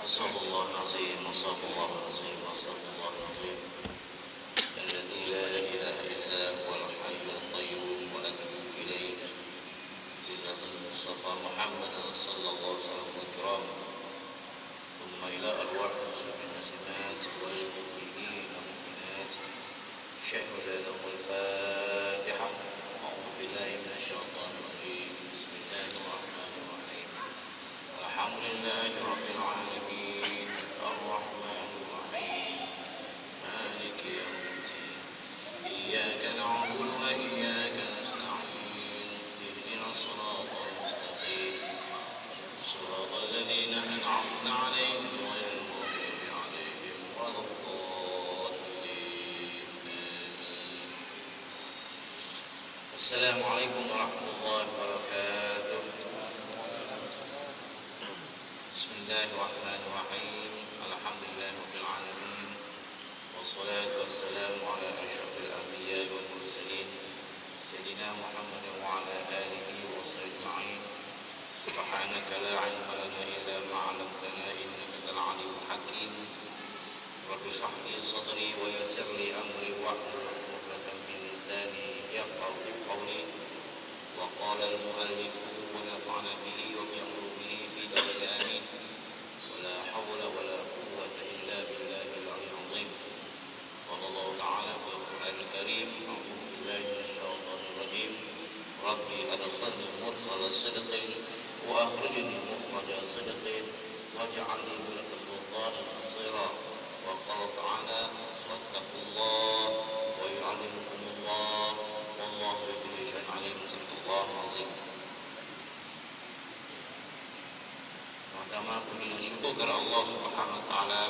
صلى الله العظيم وصلى الله العظيم وصلى الله العظيم الذي لا إله إلا هو الحي القيوم وأتوب إليه بالله المصطفى محمد صلى الله عليه وسلم والكرام ثم إلى أرواح المسلمين والمسلمات والمؤمنين والمؤمنات شهد لهم الفاتحة. أعوذ بالله من الشيطان الرجيم. بسم الله الرحمن الرحيم. الحمد لله رب العالمين الرحمن الرحيم مالك يوم الدين إياك نعبد وإياك نستعين اهدنا الصراط المستقيم صراط الذين أنعمت عليهم غير المغضوب عليهم ولا الضالين آمين. السلام عليكم ورحمة الله وبركاته. Bismillahirrahmanirrahim. Alhamdulillahirabbil alamin. Wassalatu wassalamu ala asyrafil anbiya'i wal mursalin sayyidina Muhammadin wa ala alihi wa sahbihi. Subhanaka la 'ilma lana illa ma 'allamtana innaka antal 'alimul hakim. Rabbi shrah li sadri wa yassir li amri wahlul 'uqdatam min lisani yafqahu qawli. Wa qala al-mu'allif wa nafa'ana bihi wa bi 'ulumihi fi daril amin. لا حول ولا قوة إلا بالله العلي العظيم. قال الله تعالى في القرآن الكريم: أعوذ بالله من الشيطان الرجيم. ربي أدخلني مدخل صدق وأخرجني مخرج صدق واجعل لي من سلطانا نصيرا. وقال تعالى: واتقوا الله ويعلمكم الله والله بكل شيء عليم. صدق الله العظيم. Pertama, puji dan syukur kepada Allah Subhanahu wa taala.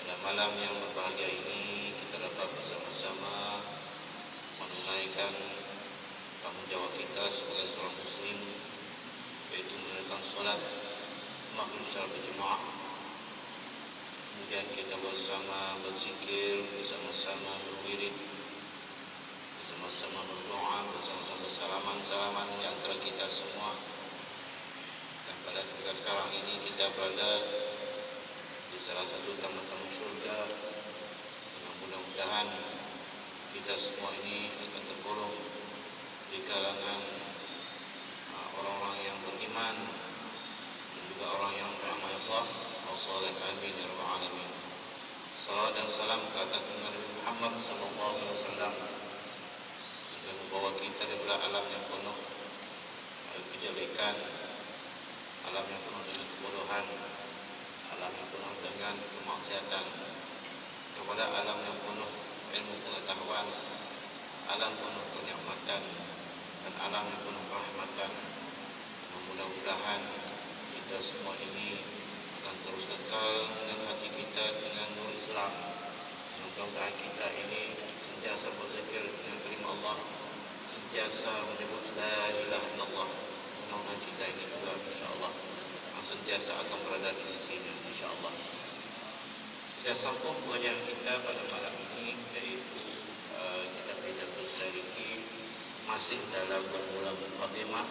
Pada malam yang berbahagia ini kita dapat bersama-sama menunaikan tanggungjawab kita sebagai seorang muslim, yaitu menunaikan salat maghrib secara berjemaah. Kemudian kita bersama berzikir, bersama-sama berwirid, bersama-sama berdoa, bersama-sama bersalaman-salaman di antara kita semua. Pada ketika sekarang ini kita berada di salah satu tamu-tamu syurga. Mudah-mudahan kita semua ini akan tergolong di kalangan orang-orang yang beriman dan juga orang yang beramal saleh. Amin ya rabbal alamin. Salawat dan salam ke atas Nabi Muhammad sallallahu alaihi wasallam yang membawa kita daripada alam yang penuh kejelekan, alam yang penuh dengan kebodohan, alam yang penuh dengan kemaksiatan, kepada alam yang penuh ilmu pengetahuan, alam penuh kenikmatan, dan alam yang penuh rahmatan. Mudah-mudahan kita semua ini akan terus kekal dengan hati kita dengan nur Islam. Mudah-mudahan kita ini sentiasa berzikir dengan kalimah Allah, sentiasa menyebut la ilaha illallah. Mudah-mudahan kita ini juga insyaAllah sentiasa akan berada di sisinya insyaAllah. Kita sambung pengajaran kita pada malam ini, yaitu kitab Hidayatus Salikin, masih dalam bermula muqaddimah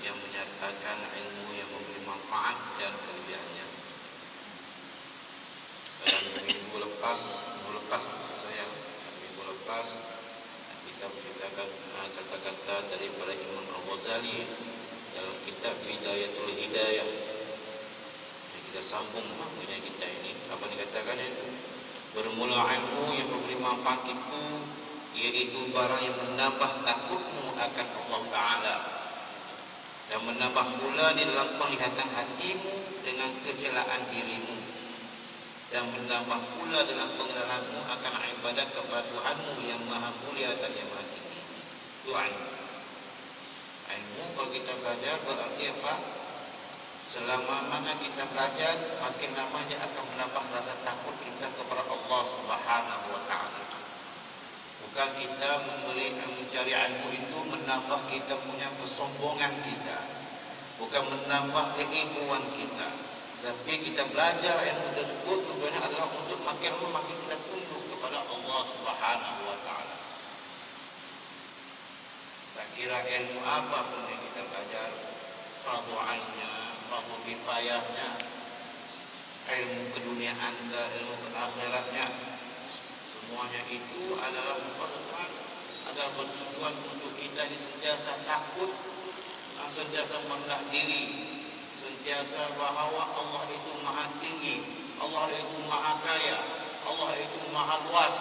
yang menyatakan ilmu yang memberi manfaat dan kelebihannya. Dalam minggu lepas kita menceritakan kata-kata daripada Imam Al-Ghazali dalam kitab Bidayatul Hidayah. Kita sambung maknanya kita ini. Apa dikatakan itu? Bermula ilmu yang memberi manfaat itu, yaitu barang yang menambah takutmu akan Allah Ta'ala dan menambah pula di dalam penglihatan hatimu dengan kecelaan dirimu, dan menambah pula dalam pengenalanmu akan ibadat kepada Tuhanmu yang maha mulia dan yang maha tinggi. Tuhan. Ilmu kalau kita belajar berarti apa? Selama mana kita belajar, makin lama dia akan menambah rasa takut kita kepada Allah Subhanahu wa taala. Bukan kita mencari ilmu itu menambah kita punya kesombongan kita, bukan menambah keilmuan kita. Tapi kita belajar ilmu tersebut tujuannya adalah untuk makin kita tunduk kepada Allah Subhanahu wa taala. Tak kira ilmu apa pun yang kita belajar, fardu ainnya, fardu kifayahnya, ilmu keduniaan ke ilmu akhiratnya, semuanya itu adalah bertujuan untuk kita sentiasa takut, sentiasa merendah diri, sentiasa bahwa Allah itu maha tinggi, Allah itu maha kaya, Allah itu maha luas.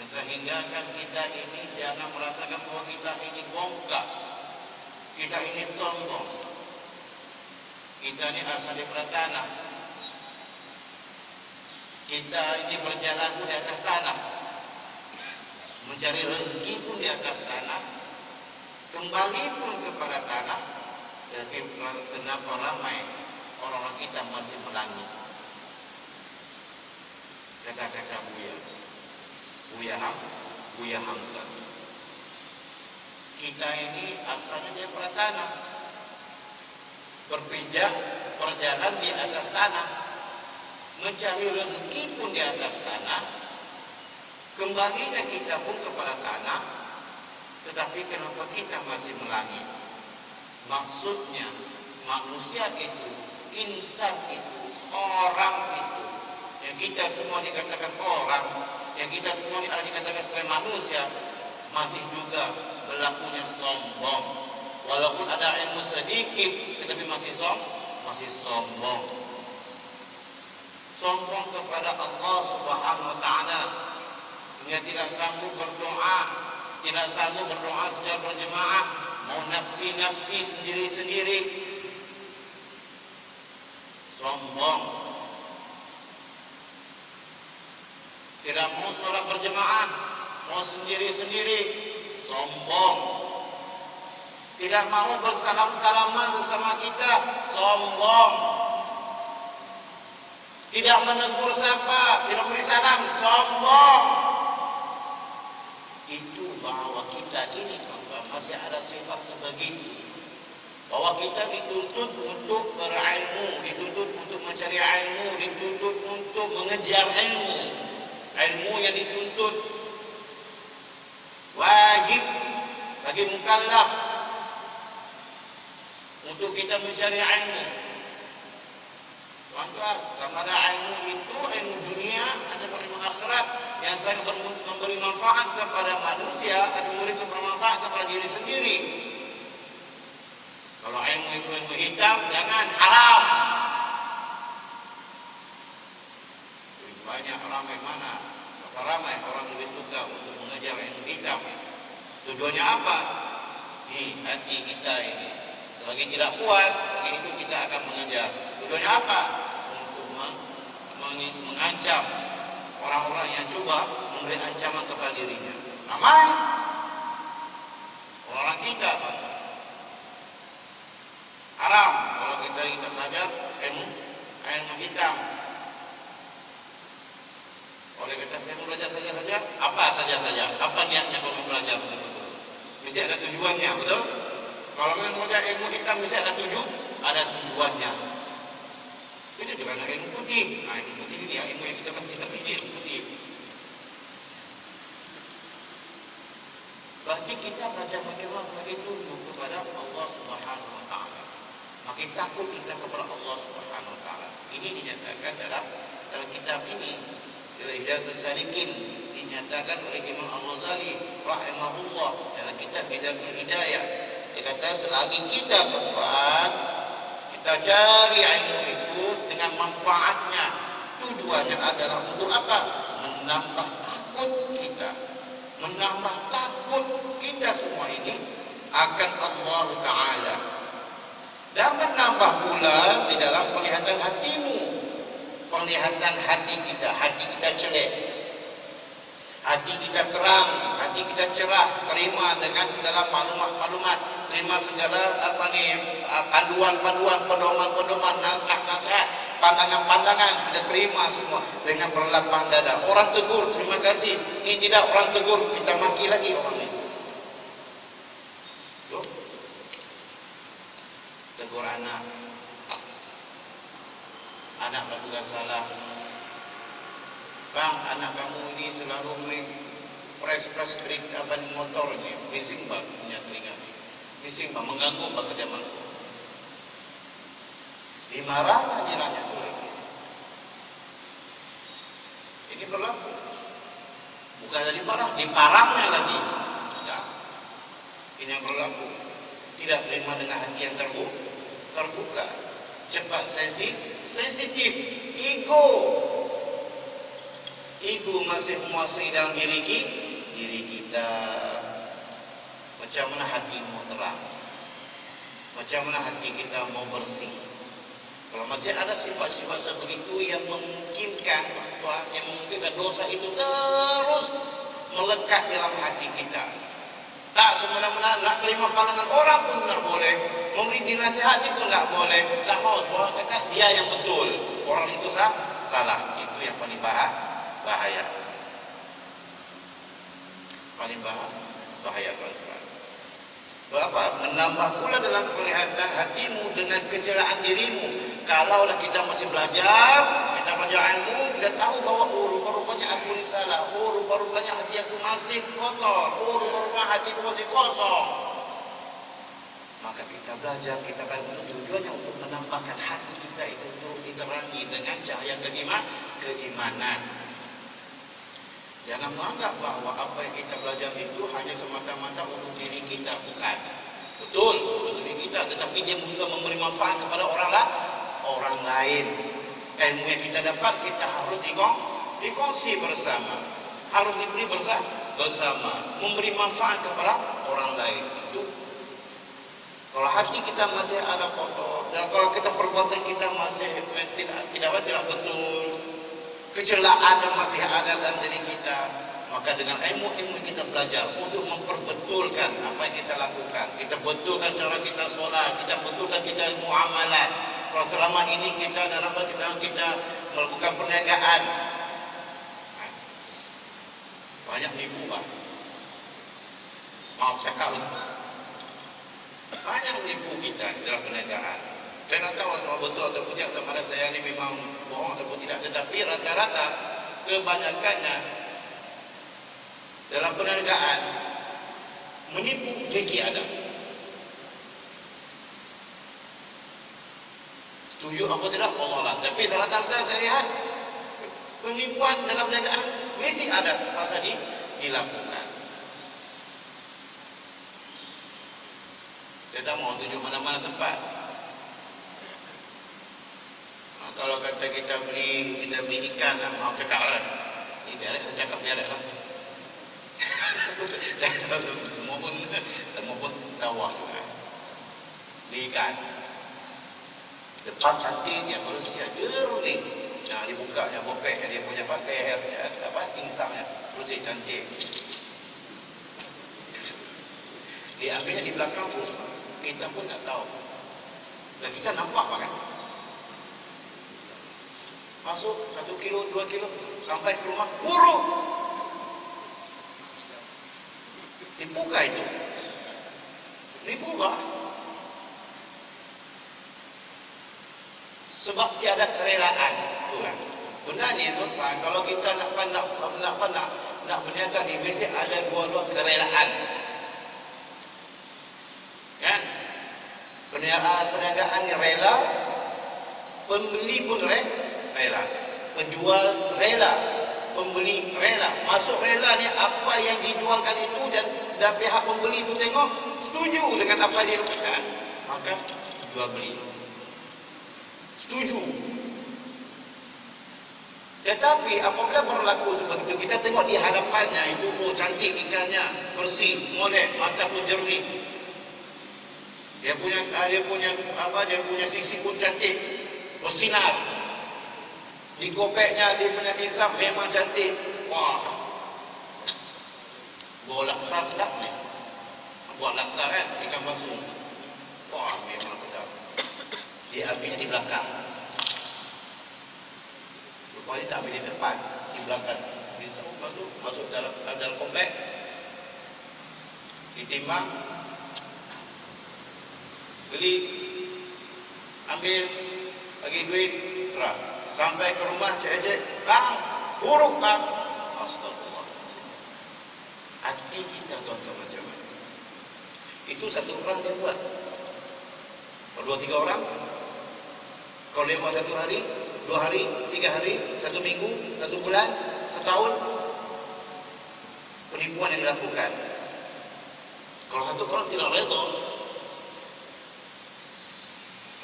Sehingga kan kita ini jangan merasakan bahwa kita ini bongkak, kita ini sombong, kita ini asal daripada tanah, kita ini berjalan pun di atas tanah, mencari rezeki pun di atas tanah, kembali pun kepada tanah. Tapi kenapa ramai orang-orang kita masih melangit? Kata-kata Buya Hamka. Kita ini asalnya daripada tanah, berpijak, berjalan di atas tanah, mencari rezeki pun di atas tanah, kembalinya kita pun kepada tanah. Tetapi kenapa kita masih melangit? Maksudnya manusia itu, insan itu, orang itu, yang kita semua dikatakan orang, yang kita semua dikatakan sebagai manusia, masih juga berlakunya sombong. Walaupun ada ilmu sedikit, tetapi masih sombong. Sombong kepada Allah Subhanahu wa taala. Dia tidak sanggup berdoa, tidak sanggup berdoa secara berjemaah, mau nafsi sendiri-sendiri. Sombong. Tidak mau sholat berjemaah, mau sendiri-sendiri. Sombong. Tidak mau bersalam-salaman bersama kita. Sombong. Tidak menegur sapa, tidak beri salam. Sombong. Itu bahwa kita ini masih ada sifat sebegitu, bahwa kita dituntut untuk berilmu, dituntut untuk mencari ilmu, dituntut untuk mengejar ilmu. Ilmu yang dituntut wajib bagi mukallaf untuk kita mencari ilmu. Maka sama ada ilmu itu ilmu dunia atau ilmu akhirat yang sangat memberi manfaat kepada manusia atau memberi bermanfaat kepada diri sendiri. Kalau ilmu itu ilmu hitam, jangan, haram. Banyak ramai mana? Maka ramai orang lebih suka untuk mengejar ilmu hitam. Tujuannya apa? Hati kita ini selagi tidak puas, itu kita akan mengejar. Tujuannya apa? Untuk mengancam orang-orang yang coba memberi ancaman kepada dirinya. Ramai orang kita haram kalau kita belajar ilmu hitam. Oleh kata saya mau belajar saja, apa saja. Apa niatnya kalau belajar betul-betul? Mesti ada tujuannya, betul? Kalau kita belajar ilmu hitam mesti ada tujuannya. Itu juga ada ilmu putih. Nah, ilmu putih ini ya, ilmu yang kita pilih, ilmu putih. Berarti kita belajar makin tunduk kepada Allah Subhanahu wa taala. Makin takut kita kepada Allah Subhanahu wa taala. Ini dinyatakan dalam kitab ini, Hidayatul Salikin, dinyatakan oleh Imam Al-Ghazali rahimahullah dalam kitab Hidayatul Hidayah. Dia kata selagi kita berbuat, kita cari ilmu itu dengan manfaatnya, tujuannya adalah untuk apa? Menambah takut kita, menambah takut kita semua ini akan Allah Ta'ala, dan menambah pula di dalam penglihatan hatimu, penglihatan hati kita celek, hati kita terang, hati kita cerah, terima dengan segala maklumat, terima segala panduan-panduan, pedoman-pedoman, nasihat-nasihat, pandangan-pandangan, kita terima semua dengan berlapang dada. Orang tegur, terima kasih. Ini tidak, orang tegur, kita maki lagi orang itu. Tuh. Tegur anak lakukan salah. Bang, anak kamu ini selalu press grip motor ini, bising bang, punya telinga, bising bang, mengganggu bang kerja bang. dimarah hadirannya itu lagi. Ini berlaku. Bukan jadi marah, diparangnya lagi. Nah, ini yang berlaku. Tidak terima dengan hati yang terbuka, cepat sensitif, ego masih menguasai dalam diri kita. Macam mana hatimu terang? Macam mana hati kita mau bersih? Kalau masih ada sifat-sifat seperti itu yang memungkinkan dosa itu terus melekat dalam hati kita. Tak semena-mena nak terima pandangan orang pun tak boleh, memberi dinasihati pun tak boleh. Tak mau kata dia yang betul, orang itu salah. Itu yang paling bahaya. Paling bahaya tuan-tuan. Berapa? Menambah pula dalam penglihatan hatimu dengan kecelaan dirimu. Kalaulah kita masih belajar, kita belajar ilmu, kita tahu bahawa rupa-rupanya aku ni salah, rupa-rupanya hati aku masih kotor, rupa-rupanya hati aku masih kosong. Maka kita belajar untuk tujuannya untuk menambahkan hati kita itu terus diterangi dengan cahaya keimanan. Jangan menganggap bahawa apa yang kita belajar itu hanya semata-mata untuk diri kita, bukan. Betul, untuk diri kita, tetapi dia juga memberi manfaat kepada orang lain. Ilmu yang kita dapat, kita harus dikongsi bersama, harus diberi bersama, memberi manfaat kepada orang lain. Itu kalau hati kita masih ada kotor, dan kalau kita perbuatan kita masih tidak betul, kecelaan yang masih ada dalam diri kita, maka dengan ilmu kita belajar untuk memperbetulkan apa yang kita lakukan. Kita betulkan cara kita solat, kita betulkan kita muamalat. Kalau selama ini kita melakukan perniagaan, banyak nipu Pak. Mau cakap, banyak nipu kita dalam perniagaan. Saya tak tahu sama betul ataupun tidak, sama ada saya ini memang bohong ataupun tidak, tetapi rata-rata kebanyakannya dalam perniagaan menipu mesti ada. Setuju apa tidak? Allah lah. Tapi rata-rata saya lihat penipuan dalam perniagaan mesti ada masa dilakukan. Saya tak mau tunjuk mana-mana tempat. Kalau kata kita beli ikan, mau cakap lah. Ini biarkan saya cakap biarkan lah. semua pun tahu juga. Beli ikan. Depan cantiknya, bersih, jernih. Nah, dibukanya bopeknya, dia punya leher, insangnya, bersih, cantik. Diambilnya di belakang tu, kita pun tak tahu. Dan kita nampak kan? Masuk 1 kilo, 2 kilo, sampai ke rumah, buruk. Dipukah itu. Nipu Pak. Sebab tiada kerelaan. Itulah. Benarnya Pak, kalau kita nak berniaga ni, mesti ada dua-dua kerelaan. Kan? Perniagaan ni rela, pembeli pun rela, penjual rela, pembeli rela. Masuk rela ni apa yang dijualkan itu dan pihak pembeli itu tengok setuju dengan apa dia lakukan, maka jual beli. Setuju. Tetapi apabila berlaku seperti itu, kita tengok di hadapannya itu, cantik ikannya, bersih, molek, mata pun jernih. Dia punya sisi pun cantik, bersinar. Di kopeknya dia punya insam memang cantik. Wah, bawa laksa sedap ni. Buat laksa kan, ikan basung. Wah, memang sedap. Dia ambilnya di belakang. Rupanya tak ambil di depan, di belakang. Masuk dalam kopek, ditimbang, beli, ambil, bagi duit, serah. Sampai ke rumah cek-cek, bang, buruk bang. Astagfirullahaladzim. Hati kita tuan-tuan macam mana? Itu satu orang dia buat. Kalau 2-3 orang, Kalau dia buat 1 hari, 2 hari, 3 hari, 1 minggu, 1 bulan, setahun, penipuan yang dilakukan. Kalau satu orang tidak redha,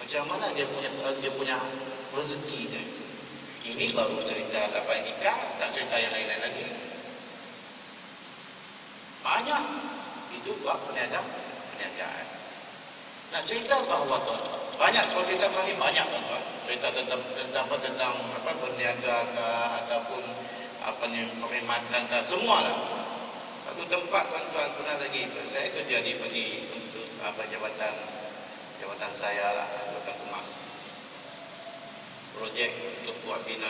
macam mana dia punya rezeki dia? Ini baru cerita dapat nikah, tak cerita yang lain-lain lagi. Banyak itu buat perniagaan. Nak cerita bahawa tuan-tuan, banyak kalau cerita ni banyak tuan-tuan. Cerita tentang berniaga ataupun perkhidmatan semualah. Satu tempat tuan-tuan pernah lagi saya kerja di untuk jabatan saya lah, jabatan kemas. Projek untuk buat bina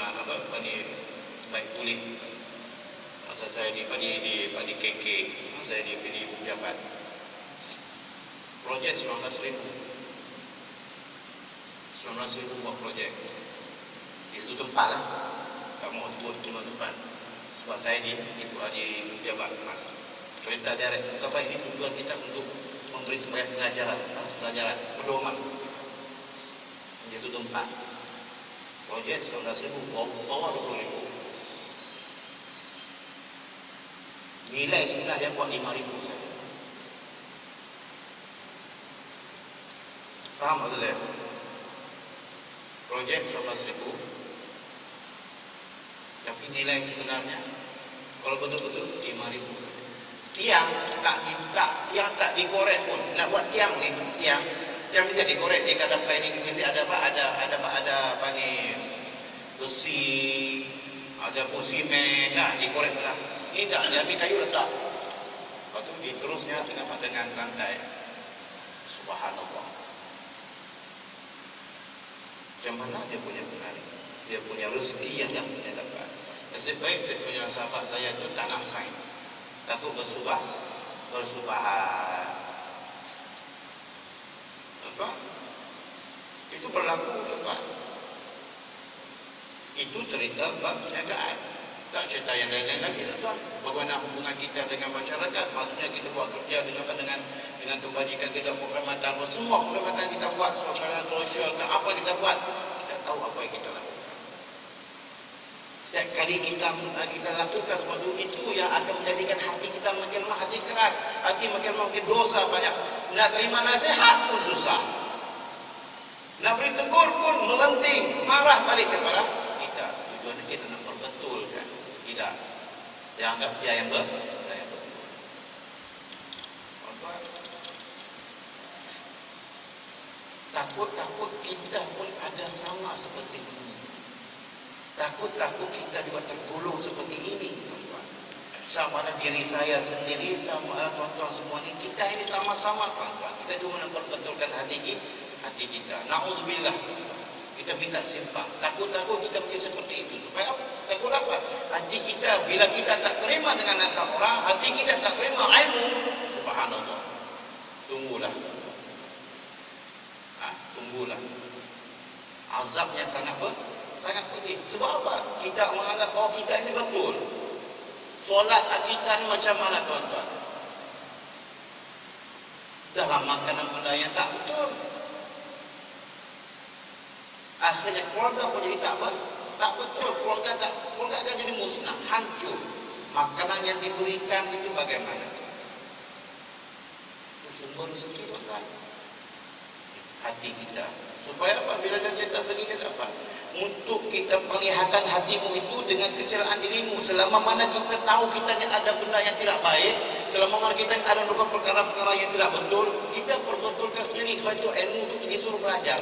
baik pulih. Masa saya di KK, saya dipilih pejabat. Projek 19,000 buat projek. Di satu tempat lah, tak mau sebut cuma tempat. Sebab saya di pejabat kemas. Cerita direct, apa ini tujuan kita untuk memberi sebagai pelajaran, pedoman. Di satu tempat. Projek 19,000, bawah 20,000. Nilai sebenarnya buat 5,000 saja. Faham maksud saya? Projek 19,000, tapi nilai sebenarnya kalau betul-betul 5,000 saja. Tiang tak dikorek pun. Nak buat tiang bisa dikorek. Dia kadang ini mesti ada besi, ada pun simen, dikorek lah. Ini tak, dia ambil kayu letak. Lepas tu diterusnya dengan lantai. Subhanallah. Macam mana dia punya penari? Dia punya rezeki yang dia dapat. Nasib baik saya punya sahabat saya itu tak nak sign. Takut bersubahat. Tuan, itu berlaku tuan. Itu cerita bab perniagaan. Tak cerita yang lain-lain lagi tuan. Bagaimana hubungan kita dengan masyarakat? Maksudnya kita buat kerja dengan kebajikan kita, perkhidmatan, semua perkhidmatan kita buat, sokongan sosial, apa kita buat, kita tahu apa yang kita lakukan. Setiap kali kita lakukan sesuatu itu yang akan menjadikan hati kita makin lemah, hati keras, hati makin dosa banyak. Nak terima nasihat pun susah. Nak beri tegur pun melenting, marah balik kepada kita. Tujuannya kita nak perbetulkan. Tidak. Dia anggap dia yang betul. Takut kita pun ada sama seperti ini. Takut kita juga tergolong seperti ini, tuan-tuan. Sama ada diri saya sendiri, sama ada tuan-tuan semua ini. Kita ini sama-sama, tuan-tuan. Kita cuma nak perbetulkan hati kita. Na'udzubillah. Kita minta simpang. Takut kita menjadi seperti itu. Supaya apa? Takut apa? Hati kita, bila kita tak terima dengan nasihat orang, hati kita tak terima ilmu, subhanallah. Tunggulah. Azabnya sangat pedih. Sebab apa? Kita menganggap bahawa kita ini betul. Solat kita ini macam mana tuan-tuan? Dalam makanan benda yang tak betul. Akhirnya keluarga pun jadi tak betul. Keluarga akan jadi musnah, hancur. Makanan yang diberikan itu bagaimana? Itu sumber rezeki tuan-tuan. Hati kita. Supaya apa? Bila dia cerita begini apa? Untuk kita perlihatkan hatimu itu dengan kecelaan dirimu. Selama mana kita tahu kita ni ada benda yang tidak baik, selama mana kita ada melakukan perkara-perkara yang tidak betul, kita perbetulkan sendiri. Sebab itu ilmu itu disuruh belajar.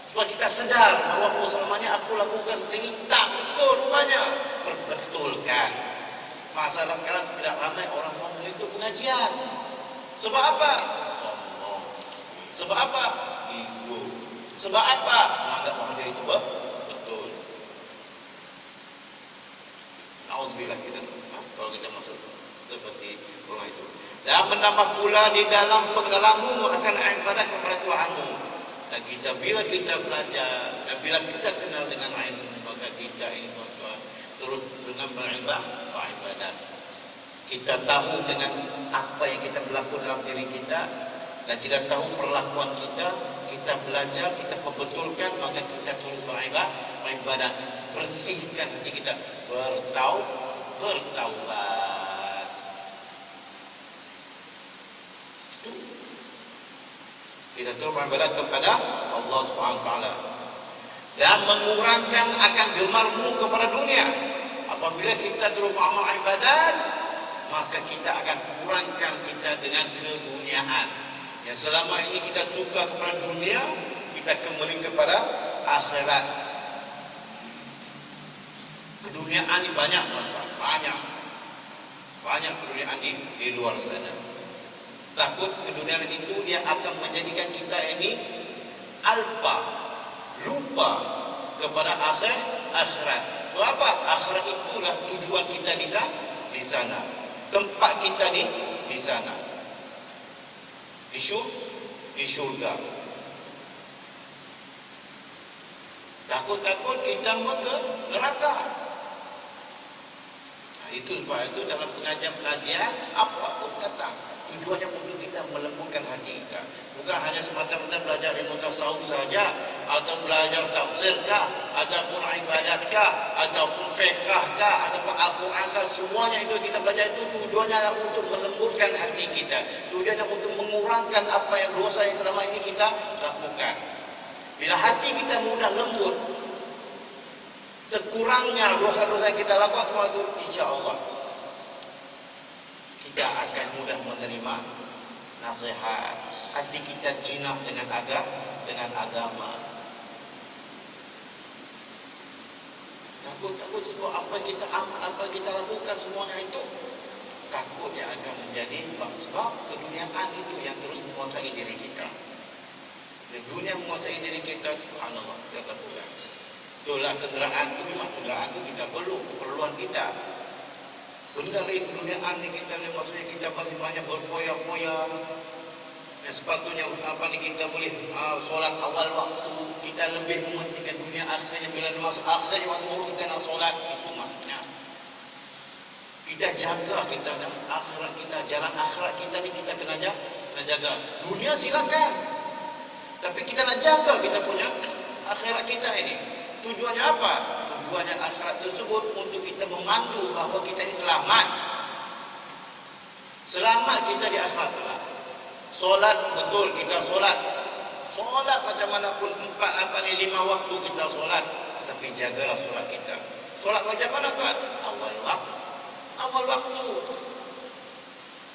Supaya kita sedar bahawa selama ni aku lakukan seperti ini tak betul rupanya. Perbetulkan. Masalah sekarang tidak ramai orang mau itu pengajian. Sebab apa? Sombong. Sebab apa? Ego. Sebab apa? Menganggap bahawa dia itu betul. Na'udzubillah kita. Kalau kita masuk seperti orang itu. Dan menambah pula di dalam pengalamanmu akan ibadah kepada Tuhanmu. Dan bila kita belajar dan bila kita kenal dengan ilmu, maka kita ini tuan-tuan terus dengan beribadah. Kita tahu dengan apa yang kita berlaku dalam diri kita, dan kita tahu perlakuan kita, kita belajar, kita perbetulkan, maka kita terus beribadah, bersihkan hati kita, bertaubat. Kita terus beribadah kepada Allah Subhanahu wa taala dan mengurangkan akan gemarmu kepada dunia. Apabila kita terus beramal ibadat, maka kita akan kurangkan kita dengan keduniaan. Yang selama ini kita suka kepada dunia, kita kembali kepada akhirat. Keduniaan ini banyak, banyak keduniaan di luar sana. Takut keduniaan itu dia akan menjadikan kita ini lupa kepada akhirat. Sebab apa? Akhirat itulah tujuan kita di sana. Tempat kita di sana. Di syurga. Takut kita ke neraka. Nah, itu sebab itu dalam pengajian apapun datang, tujuannya untuk kita melembutkan hati kita. Bukan hanya semata-mata belajar ilmu tasawuf saja, atau belajar tafsir kah, ataupun ibadat kah, ataupun fiqh kah, ataupun Al-Quran kah, semuanya itu kita belajar itu tujuannya untuk melembutkan hati kita. Tujuannya untuk mengurangkan apa yang dosa yang selama ini kita lakukan. Bila hati kita mudah lembut, terkurangnya dosa-dosa yang kita lakukan semua itu, insya Allah kita akan mudah menerima nasihat. Hati kita jinah dengan agama. Takut semua apa kita amal, apa kita lakukan semuanya itu takutnya akan menjadi sebab keduniaan itu yang terus menguasai diri kita. Dan dunia menguasai diri kita, subhanallah, kita terbuka. Itulah kenderaan itu, memang kenderaan itu kita perlu, keperluan kita. Benda lagi keduniaan ni kita ni, maksudnya kita masih banyak berfoya-foya. Yang sepatutnya kita boleh solat awal waktu, kita lebih mementingkan dunia akhirnya. Bila masuk akhirnya waktu baru kita nak solat, itu maksudnya. Kita jaga kita akhirat kita, jalan akhirat kita ni kita kena jaga. Dunia silakan, tapi kita nak jaga kita punya akhirat kita ini. Tujuannya apa? Tujuannya akhirat tersebut untuk kita memandu bahawa kita ini selamat. Selamat kita di akhirat kelak. Solat betul kita solat. Solat macam mana pun 5 waktu kita solat, tetapi jagalah solat kita. Solat macam mana tuan? Awal waktu.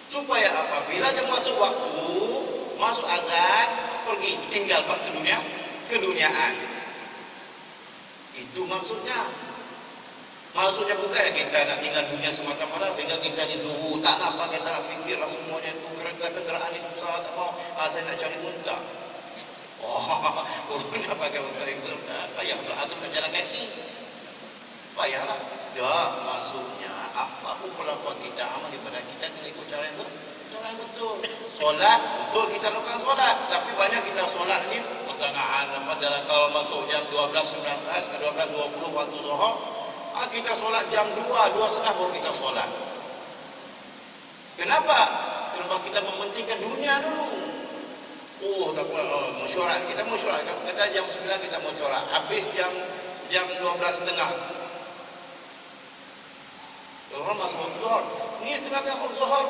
Supaya apabila dia masuk waktu, masuk azan, pergi tinggal ke keduniaan. Itu maksudnya. Maksudnya bukan kita nak tinggal dunia semata-mata sehingga kita ni zuhud, tak nak pakai, tak nak fikirlah semuanya itu, kenderaan ni susah, tak mau, saya nak cari unta. Nak pakai unta itu, payahlah, atau nak jalan kaki, payahlah. Tak, maksudnya apapun perlakuan kita, amal ibadah kita kena ikut cara yang betul. Solat, betul kita lakukan solat, tapi banyak kita solat ni pertengahan, dalam kalau masuk jam 12.19, 12.20 waktu zuhur, kita solat jam 2.30 baru kita solat. Kenapa? Kenapa kita mementingkan dunia dulu? Tak apa, mesyuarat. Kita mesyuarat. Kita jam 9 kita mesyuarat. Habis jam 12.30. Orang masuk waktu zuhur. Ni tengah-tengah waktu zuhur,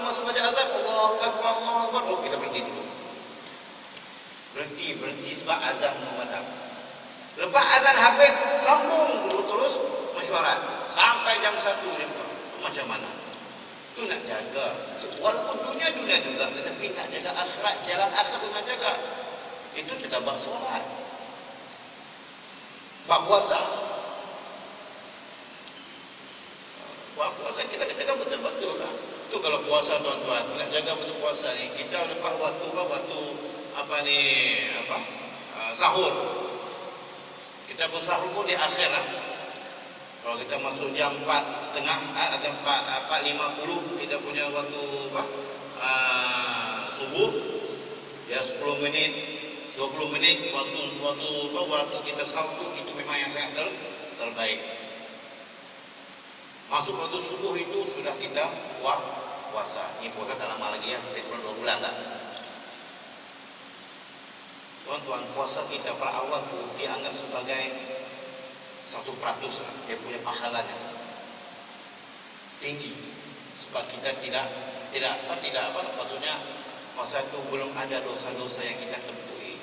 masuk baca azan, Allahu Akbar, Allahu Akbar. Kita berhenti dulu. Berhenti sebab azan memandang. Lepas azan habis, sambung dulu terus mesyuarat sampai jam 1 jam 2. Macam mana? Itu nak jaga. Walaupun dunia juga, tetapi nak jaga akhirat, jalan akhirat itu nak jaga. Itu kita bab solat. Bab puasa. Bab puasa kita katakan betul-betul lah. Itu kalau puasa tuan-tuan, nak jaga betul puasa ni, kita lepas waktu sahur. Kita bersahur pun di akhir lah. Kalau kita masuk jam 4.30 atau 4.50 kita punya waktu subuh, ya 10 minit, 20 minit waktu kita sahur itu memang yang sangat terbaik. Masuk waktu subuh itu sudah kita puasa. Ini puasa tak lama lagi ya, lebih kurang 2 bulan lah. Tuan-tuan, puasa kita berawal tu dianggap sebagai 100% lah, dia punya pahalanya tinggi. Sebab kita tidak maksudnya masa itu belum ada dosa-dosa yang kita tempuhi.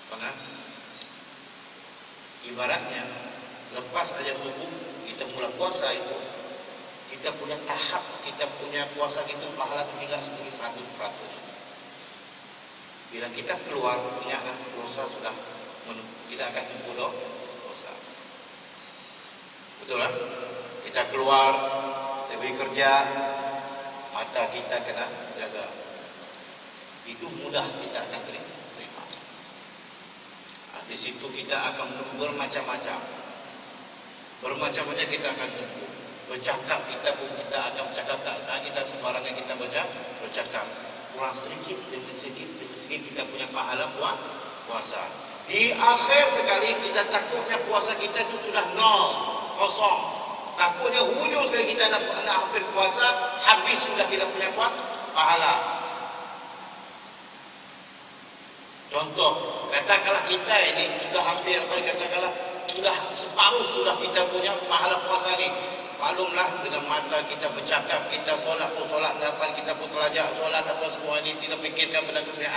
Karena ibaratnya lepas aja subuh kita mula puasa itu, kita punya tahap, kita punya puasa itu pahala itu hingga sebagai 100%. Bila kita keluar, ingatlah dosa sudah kita akan tempuh dosa. Betul lah? Kita keluar, kita pergi kerja, mata kita kena jaga. Itu mudah kita akan terima. Di situ kita akan bermacam-macam. Bermacam-macam kita akan tempuh. Bercakap kita pun kita akan bercakap, tak kita sembarangan kita bercakap. Kurang sedikit demi sedikit kita punya pahala puasa. Di akhir sekali kita takutnya puasa kita itu sudah nol, kosong. Takutnya hujung sekali kita nak hampir puasa, habis sudah kita punya pahala. Contoh, katakanlah kita ini sudah hampir, katakanlah sudah separuh sudah kita punya pahala puasa ni. Maklumlah dengan mata kita bercakap, kita solat pun solat 8, kita pun telajak solat apa semua ini, kita fikirkan benda dunia.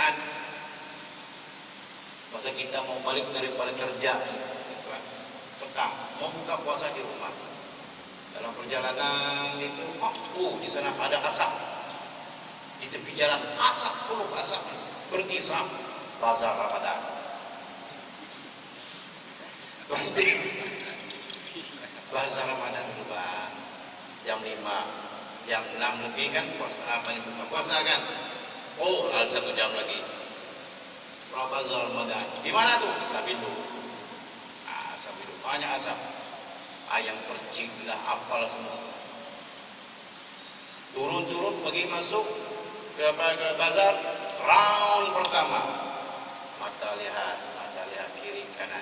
Masa kita mau balik daripada kerja petang, mau buka puasa di rumah, dalam perjalanan itu, di sana ada asap, di tepi jalan asap, penuh asap, berkisar bazar Ramadan. Bazar Ramadan berubah jam 5, jam 6 lebih kan puasa, buka puasa kan. Ada 1 jam lagi. Bazar Ramadan. Di mana tuh? Sabindo. Sabindo banyak asap. Ayam percik lah, apalah semua. Turun pergi masuk ke bazar, round pertama. Mata lihat kiri kanan.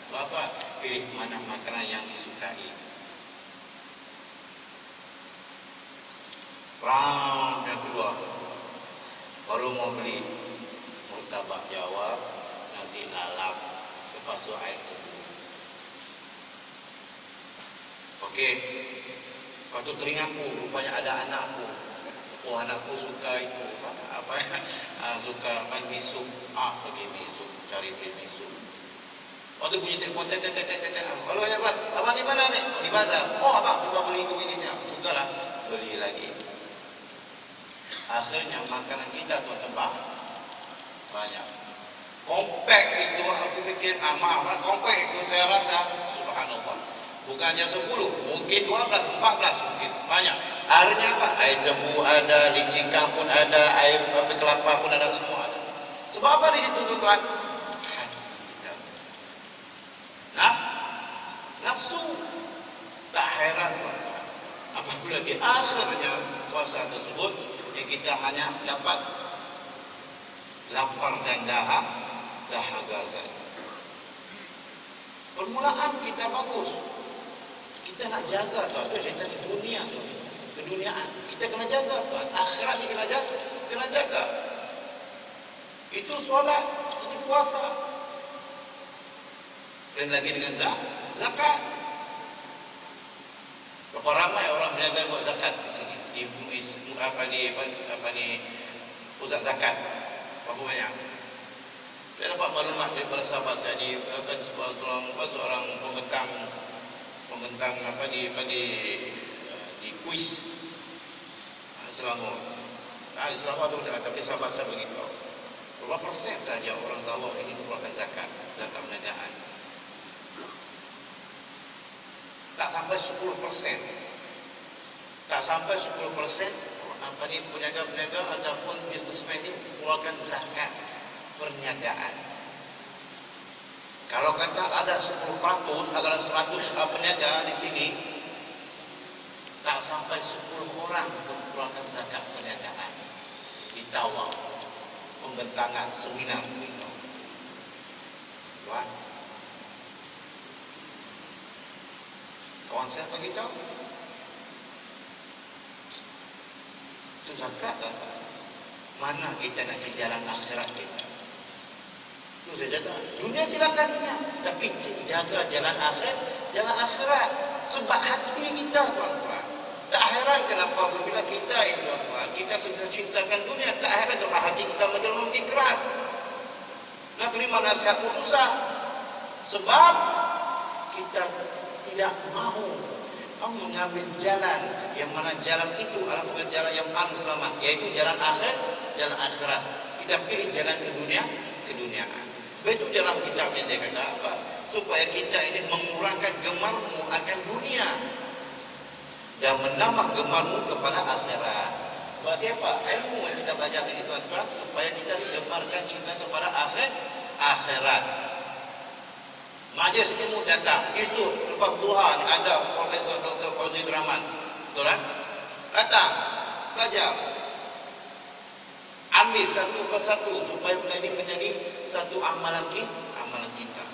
Bapak pilih mana makanan yang disukai. Round yang kedua, baru mau beli murtabak Jawa, nasi lalap, lepas tu air tebu. Okey, lepas tu teringatku, rupanya ada anakku. Anakku suka itu suka main misuk. Pergi misuk, cari beli misuk. Waktu punya telefon, kalau abang di mana ni? Di bazar. Abang cuba beli itu ini. Sukalah, beli lagi. Akhirnya makanan kita tuan-tuan banyak. Kompak itu aku fikir, kompak itu saya rasa subhanallah. Bukannya 10, mungkin 12, 14 mungkin banyak. Airnya apa? Air tebu ada, licikang pun ada, air kelapa pun ada, semua ada. Sebab apa di situ tuan? Nafsu. Tak heran tuan-tuan, apabila di akhirnya puasa tersebut kita hanya dapat lapar dan dahaga saja. Permulaan kita bagus, kita nak jaga tuan, itu cerita di dunia tuan, keduniaan kita kena jaga tuan, akhirat ni kena jaga. Itu solat, itu puasa, dan lagi dengan zakat. Berapa ramai orang berniaga buat zakat di sini, di pusat zakat, berapa banyak? Saya dapat maklumat daripada sahabat saya di seorang pembentang di kuis Selangor. Di Selangor tu tapi sahabat saya beritahu berapa persen saja orang tahu ini merupakan zakat perniagaan. Tak sampai 10%. Tak sampai 10% peniaga-peniaga ataupun bisnismen ini mengeluarkan zakat perniagaan. Kalau kata ada 10%, ada 100 peniaga di sini, tak sampai 10 orang mengeluarkan zakat perniagaan. Di Tawau, pembentangan seminar itu. Tuan, kawan saya bagi tahu, itu zakat tuan-tuan. Mana kita nak cari jalan akhirat kita? Itu saja tak. Dunia silakan dunia, tapi jaga jalan akhirat. Sebab hati kita, tuan-tuan. Tak heran kenapa apabila kita ini, tuan-tuan, kita sudah cintakan dunia, tak heran kenapa hati kita menjadi keras. Nak terima nasihat pun susah. Sebab kita tidak mahu mengambil jalan yang mana jalan itu adalah jalan yang paling selamat, yaitu jalan akhirat. Kita pilih jalan keduniaan. Sebab itu dalam kitab ini dia kata apa? Supaya kita ini mengurangkan gemarmu akan dunia dan menambah gemarmu kepada akhirat. Berarti apa? Ilmu yang kita belajar ini, tuan-tuan, supaya kita digemarkan cinta kepada akhirat. Majlis ilmu datang, esok lepas duha ada Profesor Dr. Fauzi Rahman, betul kan? Datang, belajar, ambil satu persatu supaya benda ini menjadi satu amalan kita.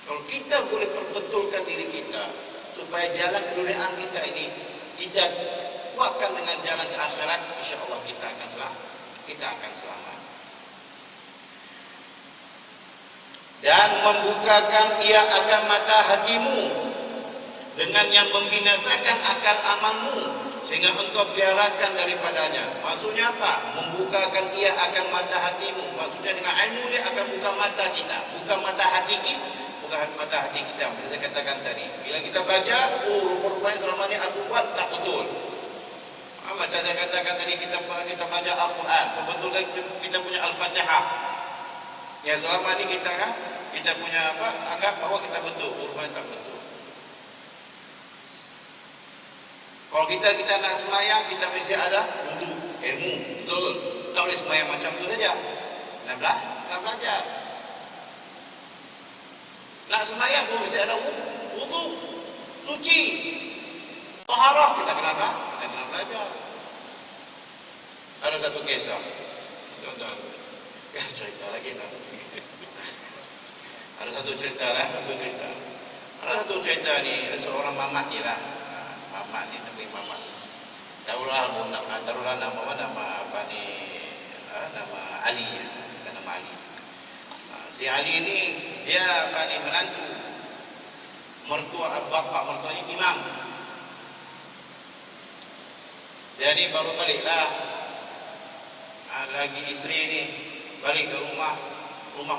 Kalau kita boleh perbetulkan diri kita supaya jalan keduniaan kita ini kita kuatkan dengan jalan ke akhirat, insya-Allah kita akan selamat. Dan membukakan ia akan mata hatimu dengan yang membinasakan akal amalmu sehingga engkau peliharakan daripadanya. Maksudnya apa? Membukakan ia akan mata hatimu. Maksudnya dengan ilmu dia akan buka mata kita, bukan mata hati kita, bukan mata hati kita. Seperti saya katakan tadi, bila kita belajar, rupa-rupanya selama ini aku buat tak betul. Macam saya katakan tadi, kita belajar Al-Quran, kebetulan kita punya Al-Fatihah. Yang selama ini kita punya anggap bahawa kita betul, rupanya tak betul. Kalau kita nak semayang, kita mesti ada wudu, ilmu, betul. Tak boleh semayang macam tu saja. Nak belajar. Nak semayang pun mesti ada wudu, suci, taharah. Kita kena belajar. Ada satu kisah, tuan-tuan. Cerita lagi tak? Ada satu cerita. Ada satu cerita ni, seorang mamat ni lah. Mamat ni, tapi mamat. Taruhlah nama apa ni? Nama Ali. Kita nama Ali. Si Ali ni dia menantu bapa mertuanya imam. Jadi baru baliklah. Lagi isteri ni balik ke rumah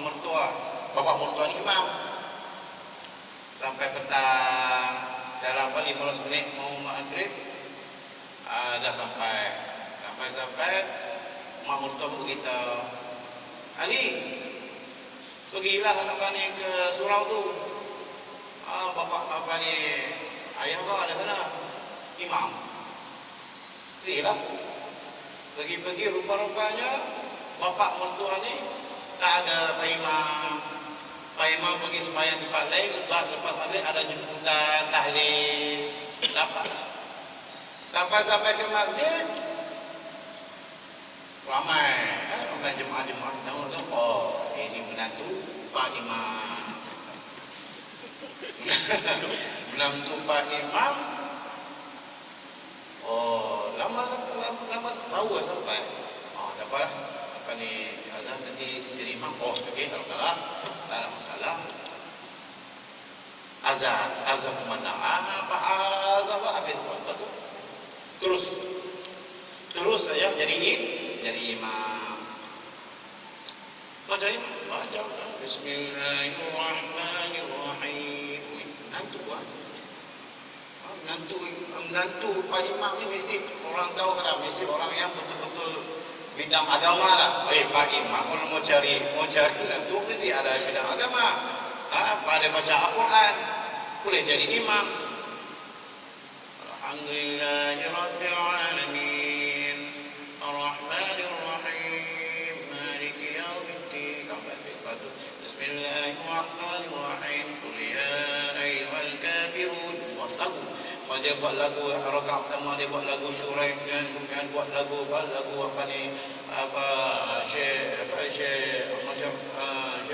mertua, bapa mertua ni imam. Sampai petang, dalam 15 minit mau maghrib, dah sampai mak mertua pun kita, Ali, pergilah ke surau tu. Bapa ni ayah kau ada sana, imam. Pergilah. Pergi rupa-rupanya bapak mertua ni tak ada Pak Imam. Pak Imam pergi sembahyang tempat lain sebab lepas maghrib ada jemputan tahlil. Dapat. Sampai ke masjid ramai jemaah. Oh, ini menantu Pak Imam. Menantu Pak Imam. Oh, lama tahu sampai. Tak apalah. Apa ni azan nanti jadi imam. Okey, tak masalah. Tak ada masalah. Azan kemenangan apa azan habis apa tu? Terus saja jadi imam. Baca Bismillahirrahmanirrahim. Menantu Pak Imam ni mesti orang tahu kata, mesti orang yang betul-betul bidang agama lah. Pak Imam kalau mau cari menantu mesti ada bidang agama. Pandai baca Al-Quran, boleh jadi imam. Alhamdulillahirabbil alamin. Arrahmanirrahim. Maliki yaumiddin. Sampai begitu. Bismillahirrahmanirrahim. Qul ya ayyuhal kafirun. Dia buat lagu rakaat pertama, dia buat lagu syurah, kemudian buat lagu apa ni, Syekh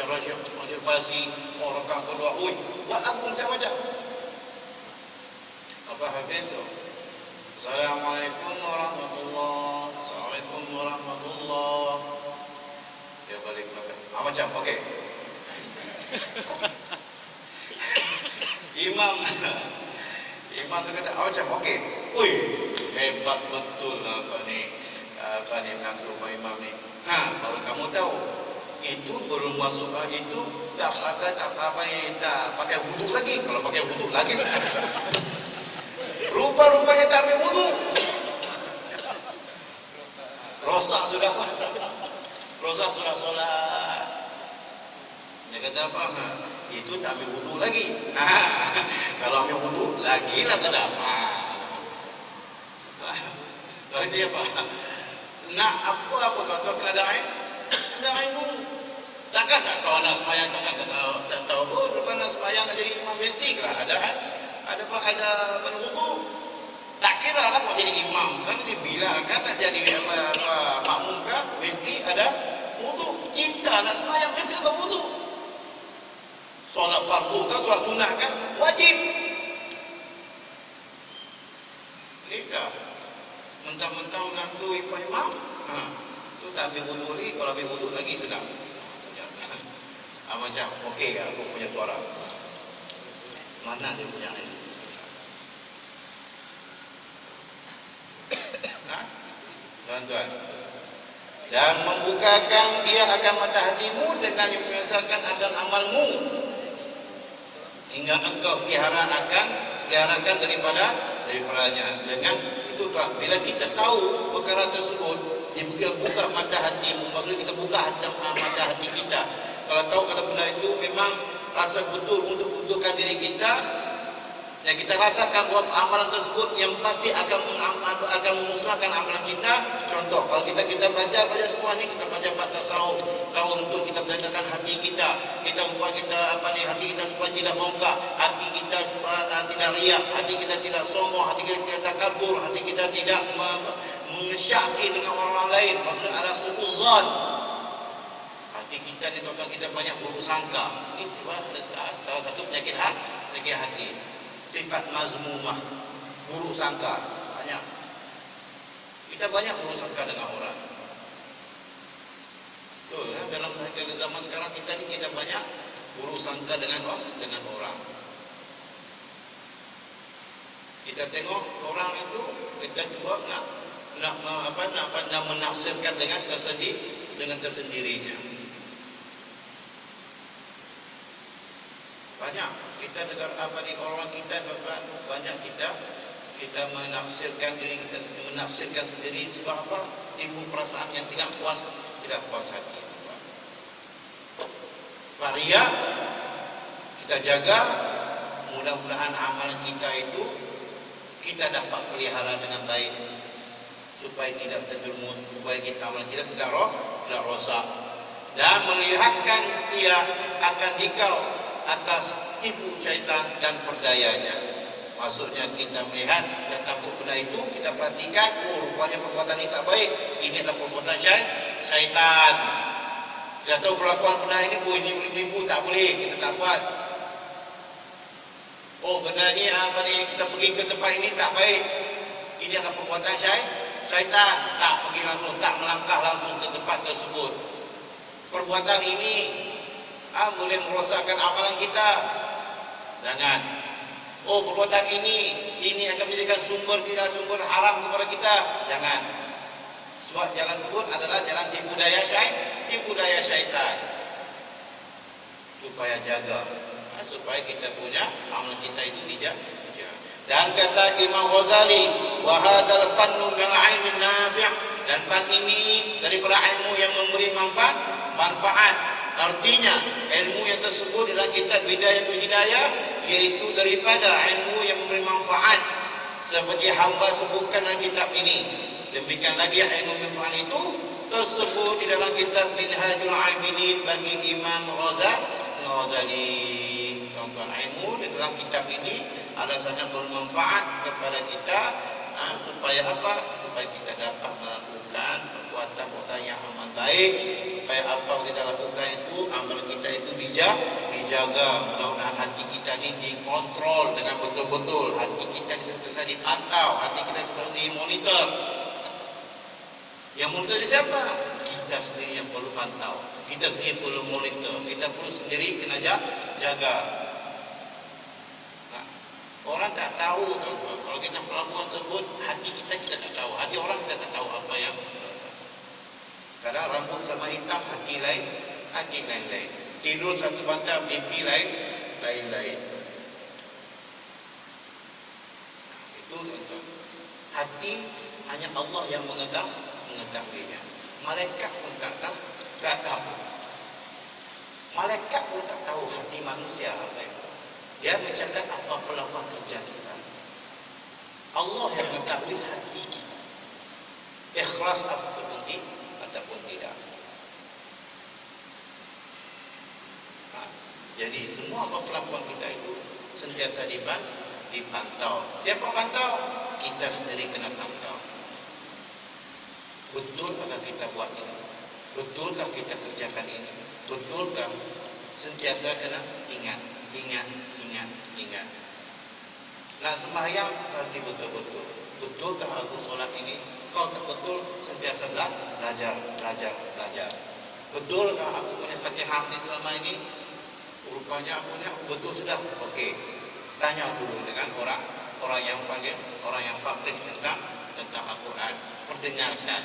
Rashid Fasi. Rakaat kedua, buat lagu macam-macam. Apa habis tu? Assalamualaikum warahmatullahi. Assalamualaikum warahmatullahi. Dia balik belakang. Macam okey. Imam tu kata macam okey. Ui, hebat betul apa ni menantu rumah imam ni. Baru kamu tahu itu baru masuk itu tak pakai wuduk lagi. Kalau pakai wuduk lagi rupa-rupanya tak ambil wuduk. Rosak sudah solat. Dia kata apa? Itu tak ambil wuduk lagi. Kalau ambil wuduk lagi lah sedap. Lalu dia apa? Nak apa tuan-tuan kena ada air? Ada air pun. Takkan tak tahu nak sembahyang, tak tahu. Oh, lepas nak sembahyang nak jadi imam mesti kena ada air. Ada wuduk. Tak kira lah mau jadi imam kan, jadi bilal kan, nak jadi makmum kan, mesti ada wuduk. Kita nak sembahyang mesti ada wuduk. Solat fardu kan, solat sunat kan, wajib. Nikah mentang-mentang menantu imam, tu tak ambil wuduk lagi. Kalau ambil wuduk lagi sedap. Macam okey ke aku punya suara? Mana dia punya ini? Tuan-tuan, dan membukakan dia akan mata hatimu dengan yang menyesalkan akan amalmu hingga engkau peliharakan daripadanya. Dengan itu tuan, bila kita tahu perkara tersebut, dibuka mata hatimu, maksudnya kita buka mata hati kita. Kalau tahu kata benda itu memang rasa betul untuk kebutuhan diri kita, yang kita rasakan buat amalan tersebut yang pasti akan memusnahkan amalan kita. Contoh, kalau kita belajar semua ni, kita belajar tasawuf, tahu untuk kita menjagakan hati kita buat hati kita supaya tidak bongkar, hati kita supaya tidak riak, hati kita tidak sombong, hati kita tidak takabur, hati kita tidak mensyaki dengan orang lain, maksudnya ada suuzan. Hati kita ni tuan-tuan, kita banyak buruk sangka. Ini salah satu penyakit hati. Sifat mazmumah, buruk sangka banyak. Kita banyak buruk sangka dengan orang. Dalam zaman sekarang kita banyak buruk sangka dengan orang. Kita tengok orang itu, kita cuba nak menafsirkan dengan tersendirinya. Banyak kita dengar orang kita tuan-tuan, banyak kita menafsirkan diri kita sendiri, menafsirkan sendiri sebab apa? Timbul perasaan yang tidak puas hati. Varia kita jaga, mudah-mudahan amalan kita itu kita dapat pelihara dengan baik supaya tidak terjerumus, supaya amalan kita tidak rosak, dan melihatkan ia akan dikau atas tipu syaitan dan perdayanya. Maksudnya kita melihat dan takut benda itu, kita perhatikan, rupanya perbuatan ini tak baik, ini adalah perbuatan syaitan. Kita tahu perlakuan benda ini, ini menipu, tak boleh, kita tak buat. Benda ni kita pergi ke tempat ini tak baik, ini adalah perbuatan syaitan. Tak pergi langsung, tak melangkah langsung ke tempat tersebut. Perbuatan ini boleh merosakkan amalan kita. Jangan. Perbuatan ini akan menjadikan sumber haram kepada kita. Jangan. Sebab jalan tersebut adalah jalan tipu daya syaitan. Supaya jaga, supaya kita punya amalan kita itu dijaga. Dan kata Imam Ghazali, wa hadzal fannu min al-'ilmi nafi', dan fan ini daripada ilmu yang memberi manfaat. Artinya ilmu yang tersebut adalah kitab Bidayatul Hidayah, yaitu daripada ilmu yang memberi manfaat seperti hamba sebutkan dalam kitab ini. Demikian lagi ilmu manfaat itu tersebut di dalam kitab Minhajul 'Abidin bagi Imam Ghazali. Tuan-tuan, ilmu di dalam kitab ini ada sangat bermanfaat kepada kita, supaya apa? Supaya kita dapat melakukan perbuatan yang aman baik, supaya apa kita lakukan itu, amal kita itu dijaga dijaga, mudah-mudahan hati kita ini dikontrol dengan betul-betul, hati kita sentiasa dipantau, hati kita selalu dimonitor. Yang monitor siapa? Kita sendiri yang perlu pantau, kita sendiri perlu monitor, kita perlu sendiri kena jaga. Nah, orang tak tahu tuan-tuan, kalau kita melakukan tersebut, hati kita tak tahu, hati orang kita tak tahu apa yang berasa. Kadang rambut sama hitam, hati lain, hati lain-lain. Tidur satu bantal, mimpi lain-lain. Itu tuan-tuan, hati hanya Allah yang mengetahuinya. Malaikat pun tak tahu. Malaikat pun tak tahu hati manusia apa yang dia mencatat apa perlakuan kerja kita. Allah yang mengetahui hati kita, ikhlas ataupun tidak. Jadi semua perlakuan kita itu sentiasa dipantau. Siapa pantau? Kita sendiri kena pantau. Betulkah kita buat ini? Betulkah kita kerjakan ini? Betulkah? Sentiasa kena ingat. Nak sembahyang berarti betul-betul. Betulkah aku solat ini? Kau tak betul, sentiasa belajar. Betulkah aku punya Fatihah ni selama ini? Rupanya aku betul sudah. Okey. Tanya dulu dengan orang yang panggil, orang yang faqih tentang Al-Quran. Perdengarkan.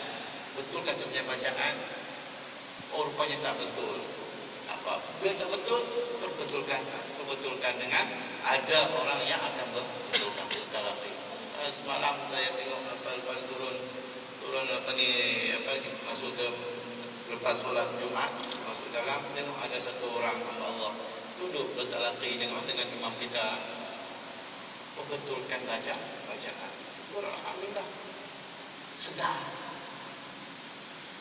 Betulkah sebenarnya bacaan? Oh, rupanya tak betul. Apa? Bila tak betul, perbetulkan dengan ada orang yang akan berbetulkan bertalaqi. Semalam saya tengok lepas turun masuk ke lepas solat Jumaat, masuk dalam, tengok ada satu orang hamba Allah duduk bertalaqi dengan imam kita, membetulkan bacaan. Alhamdulillah,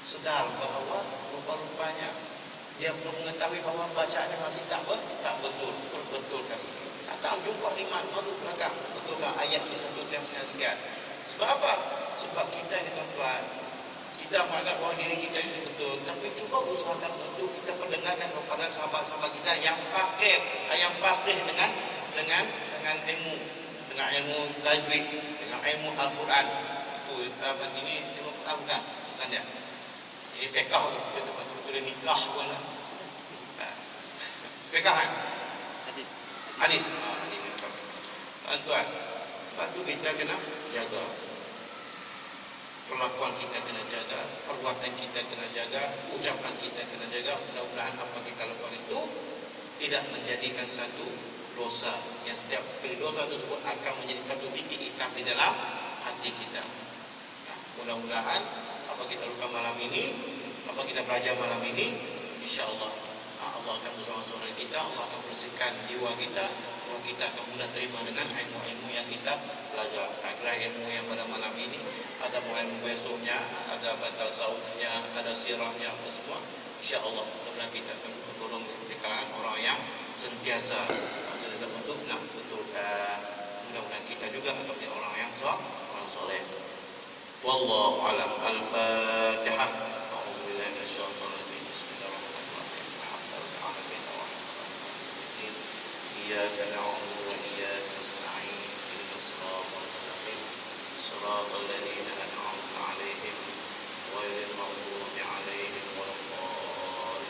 sedar bahawa rupa-rupanya dia belum mengetahui bahawa bacaannya masih tak betul. Perbetulkan. Datang jumpa iman, masuk belakang, betulkan ayat ini satu sekian. Sebab apa? Sebab kita ni tuan-tuan, kita menganggap bahawa diri kita ini betul, tapi cuba usahakan untuk kita perdengarkan kepada sahabat-sahabat kita yang faqih dengan ilmu tajwid, dengan ilmu Al-Quran. Itu ini ilmu Quran bukan dia. Ini fiqh tu, betul nikah pun. Fiqh kan? Hadis. Tuan-tuan, sebab tu kita kena jaga. Perlakuan kita kena jaga, perbuatan kita kena jaga, ucapan kita kena jaga. Mudah-mudahan apa kita lakukan itu tidak menjadikan satu dosa yang setiap kali dosa tersebut akan menjadi satu titik hitam di dalam hati kita. Nah, mudah-mudahan apa kita lakukan malam ini, apa kita belajar malam ini, insya-Allah Allah akan bersama-sama kita, Allah akan bersihkan jiwa kita, kita akan mudah terima dengan ilmu-ilmu yang kita belajar. Agak ilmu yang pada malam ini, ada ilmu besoknya, ada tasawufnya, ada sirahnya, apa semua. InsyaAllah mudah-mudahan kita akan tergolong di kalangan orang yang sentiasa betulkan. Mudah-mudahan kita juga akan menjadi orang yang soleh. Wallahu a'lam. Al-Fatihah. A'udzubillahi minasyaitonir rajim. Bismillahirrahmanirrahim. إياك نعبد وإياك نستعين اهدنا الصراط المستقيم صراط الذين أنعمت عليهم غير المغضوب عليهم ولا الضالين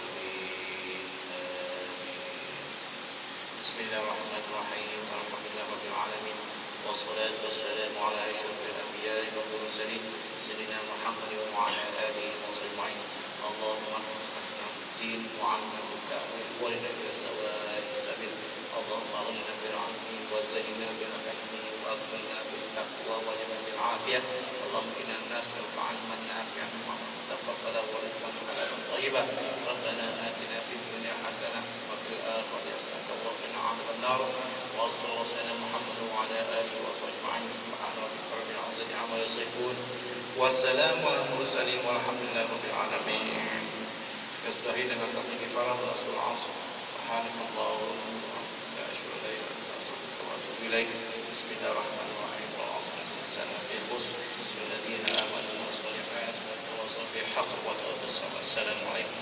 بسم الله الرحمن الرحيم الحمد لله رب العالمين والصلاة والسلام على أشرف الأنبياء والمرسلين سيدنا محمد وعلى آله وصحبه أجمعين اللهم افتح الدين وعلمنا بالتأويل ولنا إلى سواء السبيل اللهم اغننا بالعلم وزينا بالعلم واغننا بالتقوى وجعلنا بالعافيه اللهم انا نسالك علما نافعا وعملا متقبلا ورزقا حلالا طيبا ربنا اتنا في الدنيا حسنه وفي الاخره حسنه وقنا عذاب النار وصلى الله على محمد وعلى اله وصحبه اجمعين سبحان ربك رب العزه عما يصفون والسلام على المرسلين والحمد لله رب العالمين. Kita dengan tasbih kifarah wa surah Asr. Subhanallah. أشهد أن لا إله إلا أنت أستغفرك وأتوب إليك. بسم الله الرحمن الرحيم والعصر إن الإنسان لفي خسر الذين آمنوا وعملوا الصالحات وتواصوا بالحق وتواصوا بالصبر. السلام عليكم.